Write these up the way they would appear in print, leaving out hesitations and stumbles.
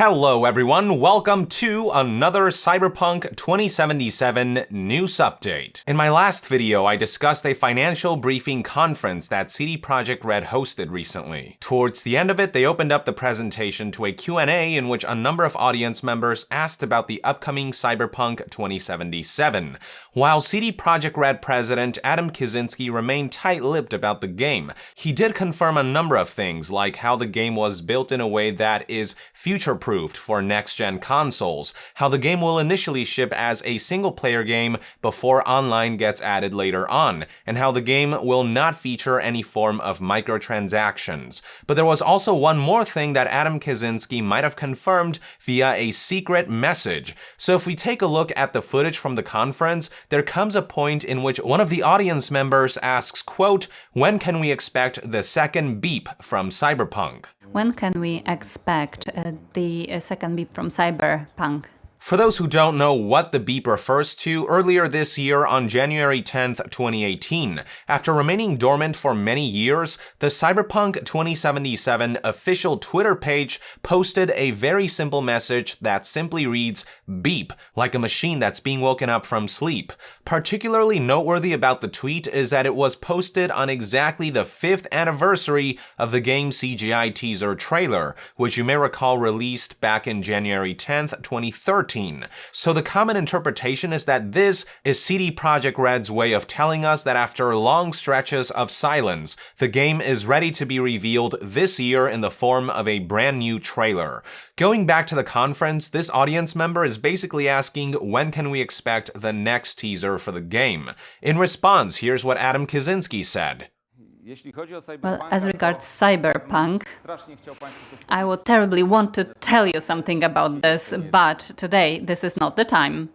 Hello everyone, welcome to another Cyberpunk 2077 news update. In my last video, I discussed a financial briefing conference that CD Projekt Red hosted recently. Towards the end of it, they opened up the presentation to a Q&A in which a number of audience members asked about the upcoming Cyberpunk 2077, while CD Projekt Red president Adam Kaczynski remained tight-lipped about the game. He did confirm a number of things, like how the game was built in a way that is future-proofed for next-gen consoles, how the game will initially ship as a single-player game before online gets added later on, and how the game will not feature any form of microtransactions. But there was also one more thing that Adam Kaczynski might have confirmed via a secret message. So if we take a look at the footage from the conference, there comes a point in which one of the audience members asks, quote, "When can we expect the second beep from Cyberpunk?" When can we expect the second beep from Cyberpunk? For those who don't know what the beep refers to, earlier this year on January 10th, 2018, after remaining dormant for many years, the Cyberpunk 2077 official Twitter page posted a very simple message that simply reads, "Beep," like a machine that's being woken up from sleep. Particularly noteworthy about the tweet is that it was posted on exactly the 5th anniversary of the game's CGI teaser trailer, which you may recall released back in January 10th, 2013. So the common interpretation is that this is CD Projekt Red's way of telling us that after long stretches of silence, the game is ready to be revealed this year in the form of a brand new trailer. Going back to the conference, this audience member is basically asking when can we expect the next teaser for the game. In response, here's what Adam Kaczynski said. Well, as regards Cyberpunk, I would terribly want to tell you something about this, but today this is not the time.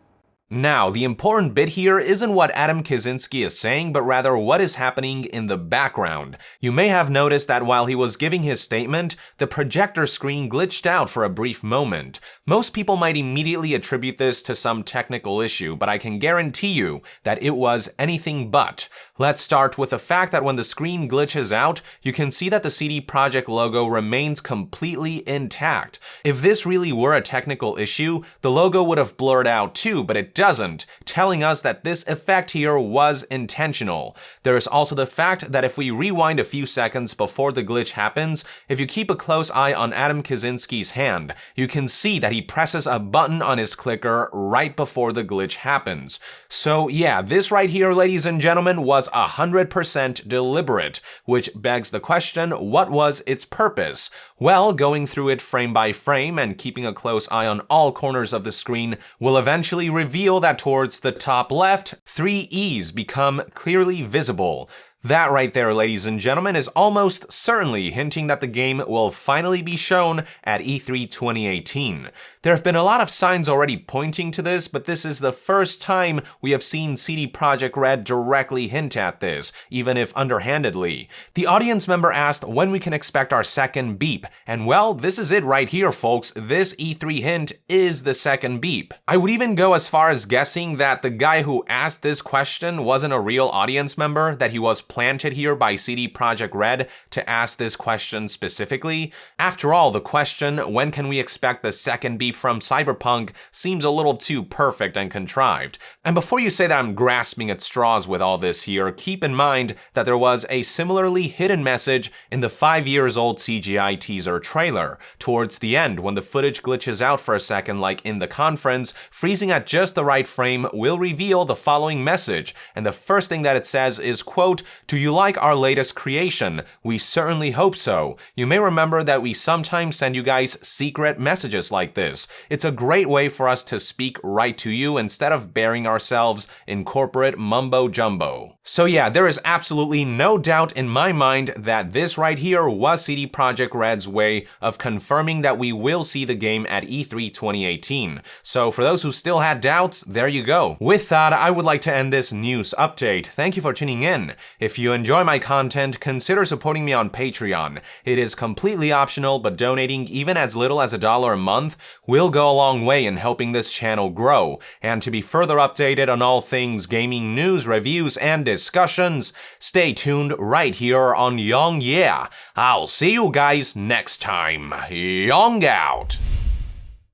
Now, the important bit here isn't what Adam Kaczynski is saying, but rather what is happening in the background. You may have noticed that while he was giving his statement, the projector screen glitched out for a brief moment. Most people might immediately attribute this to some technical issue, but I can guarantee you that it was anything but. Let's start with the fact that when the screen glitches out, you can see that the CD Projekt logo remains completely intact. If this really were a technical issue, the logo would have blurred out too, but it doesn't, telling us that this effect here was intentional. There is also the fact that if we rewind a few seconds before the glitch happens, if you keep a close eye on Adam Kaczynski's hand, you can see that he presses a button on his clicker right before the glitch happens. So yeah, this right here, ladies and gentlemen, was 100% deliberate, which begs the question, what was its purpose? Well, going through it frame by frame and keeping a close eye on all corners of the screen will eventually reveal that towards the top left, 3 E's become clearly visible. That right there, ladies and gentlemen, is almost certainly hinting that the game will finally be shown at E3 2018. There have been a lot of signs already pointing to this, but this is the first time we have seen CD Projekt Red directly hint at this, even if underhandedly. The audience member asked when we can expect our second beep, and well, this is it right here, folks. This E3 hint is the second beep. I would even go as far as guessing that the guy who asked this question wasn't a real audience member, that he was planted here by CD Projekt Red to ask this question specifically. After all, the question, when can we expect the second beep from Cyberpunk, seems a little too perfect and contrived. And before you say that I'm grasping at straws with all this here, keep in mind that there was a similarly hidden message in the 5-year-old CGI teaser trailer. Towards the end, when the footage glitches out for a second like in the conference, freezing at just the right frame will reveal the following message, and the first thing that it says is, quote, "Do you like our latest creation? We certainly hope so. You may remember that we sometimes send you guys secret messages like this. It's a great way for us to speak right to you instead of burying ourselves in corporate mumbo jumbo." So yeah, there is absolutely no doubt in my mind that this right here was CD Projekt Red's way of confirming that we will see the game at E3 2018. So for those who still had doubts, there you go. With that, I would like to end this news update. Thank you for tuning in. If you enjoy my content, consider supporting me on Patreon. It is completely optional, but donating even as little as $1 a month will go a long way in helping this channel grow. And to be further updated on all things gaming news, reviews, and discussions, stay tuned right here on Young Yeah. I'll see you guys next time. Young out!